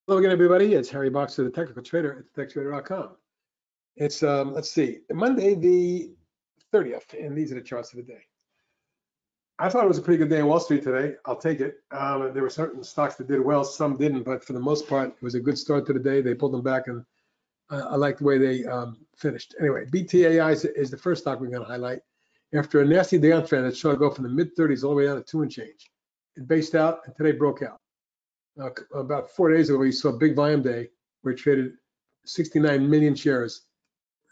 Hello again, everybody. It's Harry Boxer, the technical trader at TheTechTrader.com. It's let's see, Monday the 30th, and these are the charts of the day. I thought it was a pretty good day on Wall Street today. I'll take it. There were certain stocks that did well, some didn't, but for the most part, it was a good start to the day. They pulled them back, and I like the way they finished. Anyway, BTAI is the first stock we're going to highlight. After a nasty downtrend, it showed go from the mid-30s all the way down to 2 and change. It based out, and today broke out. About 4 days ago, we saw a big volume day where it traded 69 million shares.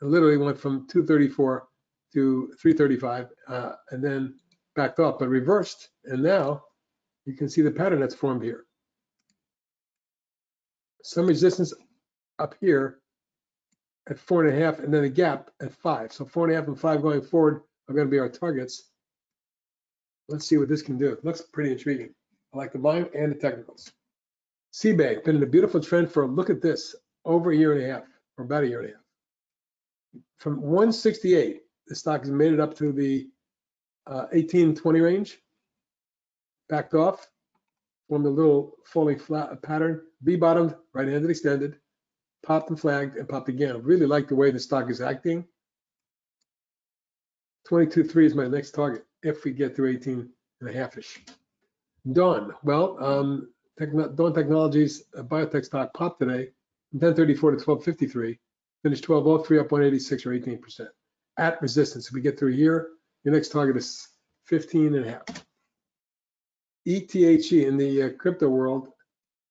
It literally went from 234 to 335 and then backed off, but reversed. And now you can see the pattern that's formed here. Some resistance up here at 4.5, and then a gap at 5. So 4.5 and 5 going forward are going to be our targets. Let's see what this can do. It looks pretty intriguing. I like the volume and the technicals. CBAY, been in a beautiful trend for, look at this, over a year and a half, or about a year and a half. From 168, the stock has made it up to the 1820 range, backed off, formed a little falling flat pattern, B-bottomed, right-handed extended, popped and flagged, and popped again. I really like the way the stock is acting. 22.3 is my next target, if we get to 18 and a half-ish. Dawn, well, Dawn Technologies, a biotech stock, popped today from 1034 to 1253, finished 1203, up 186 or 18%. At resistance, if we get through here, your next target is 15 and a half. ETHE in the crypto world,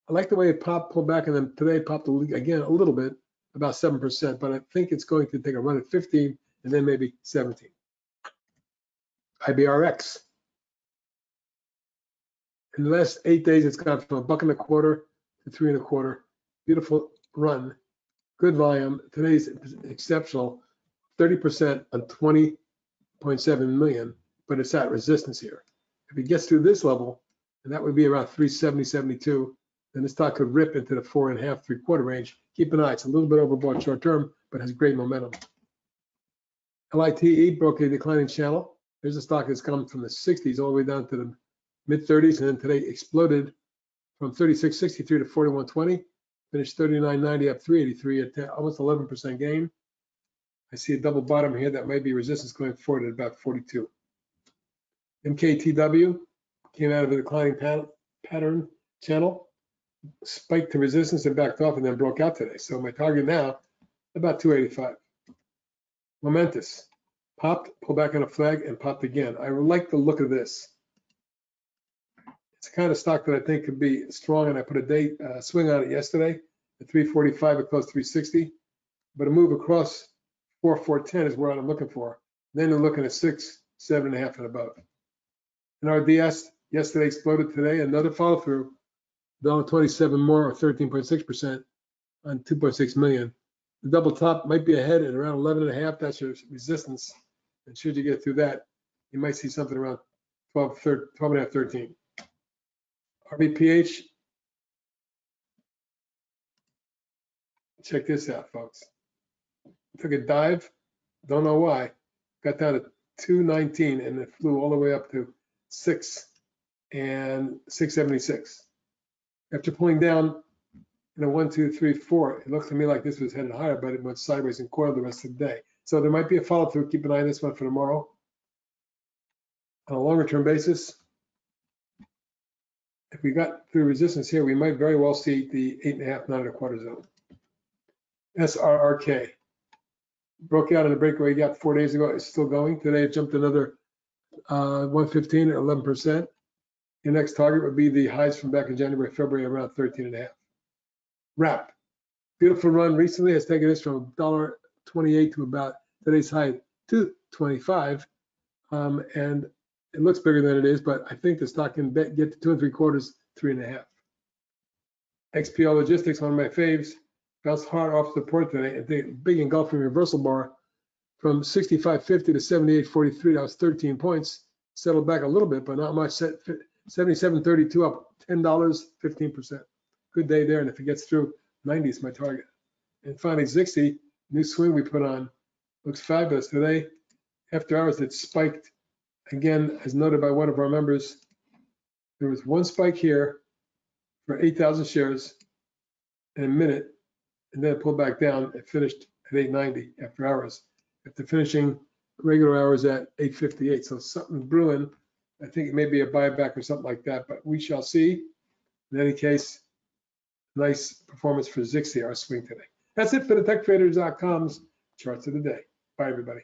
I like the way it popped, pulled back, and then today popped again a little bit, about 7%, but I think it's going to take a run at 15 and then maybe 17. Ibrx. In the last 8 days, it's gone from $1.25 to 3.25. Beautiful run, good volume. Today's exceptional, 30% on 20.7 million, but it's at resistance here. If it gets through this level, and that would be around 370, 72, then the stock could rip into the 4.5, 3/4 range. Keep an eye, it's a little bit overbought short term, but has great momentum. LITE broke a declining channel. There's a stock that's come from the 60s all the way down to the mid-30s, and then today exploded from 36.63 to 41.20, finished 39.90 up 383 at almost 11% gain. I see a double bottom here that might be resistance going forward at about 42. MKTW came out of a declining pattern channel, spiked to resistance and backed off and then broke out today. So my target now, about 285. MNTS popped, pulled back on a flag and popped again. I like the look of this. It's the kind of stock that I think could be strong, and I put a day swing on it yesterday at 345, it closed 360, but a move across 410 is what I'm looking for. Then they're looking at 6, 7.5 and above. Nrds yesterday exploded today, another follow through, $1.27 more or 13.6% on 2.6 million. The double top might be ahead at around 11.5. That's your resistance, and should you get through that, you might see something around 12.5, 13. RVPH, check this out, folks. Took a dive, don't know why, got down to 219 and it flew all the way up to 6 and 676. After pulling down, 1, 2, 3, 4, it looked to me like this was headed higher, but it went sideways and coiled the rest of the day. So there might be a follow through. Keep an eye on this one for tomorrow. On a longer term basis, if we got through resistance here, we might very well see the 8.5, 9.25 zone. SRRK broke out in a breakaway gap 4 days ago. It's still going. Today it jumped another 115 or 11%. Your next target would be the highs from back in January, February, around 13.5. Wrap. Beautiful run recently has taken this from $1.28 to about today's high, $2.25. And it looks bigger than it is, but I think the stock can get to 2 3/4, 3.5. XPO Logistics, one of my faves, bounced hard off support today. The big engulfing reversal bar from 65.50 to 78.43. That was 13 points. Settled back a little bit, but not much. 77.32 up $10, 15%. Good day there, and if it gets through 90 is my target. And finally, ZYXI, new swing we put on, looks fabulous today. After hours, it spiked again, as noted by one of our members. There was one spike here for 8,000 shares, in a minute, and then it pulled back down. It finished at 890 after hours. After finishing regular hours at 858. So something's brewing. I think it may be a buyback or something like that, but we shall see. In any case, nice performance for ZYXI, our swing today. That's it for the TechTraders.com's charts of the day. Bye, everybody.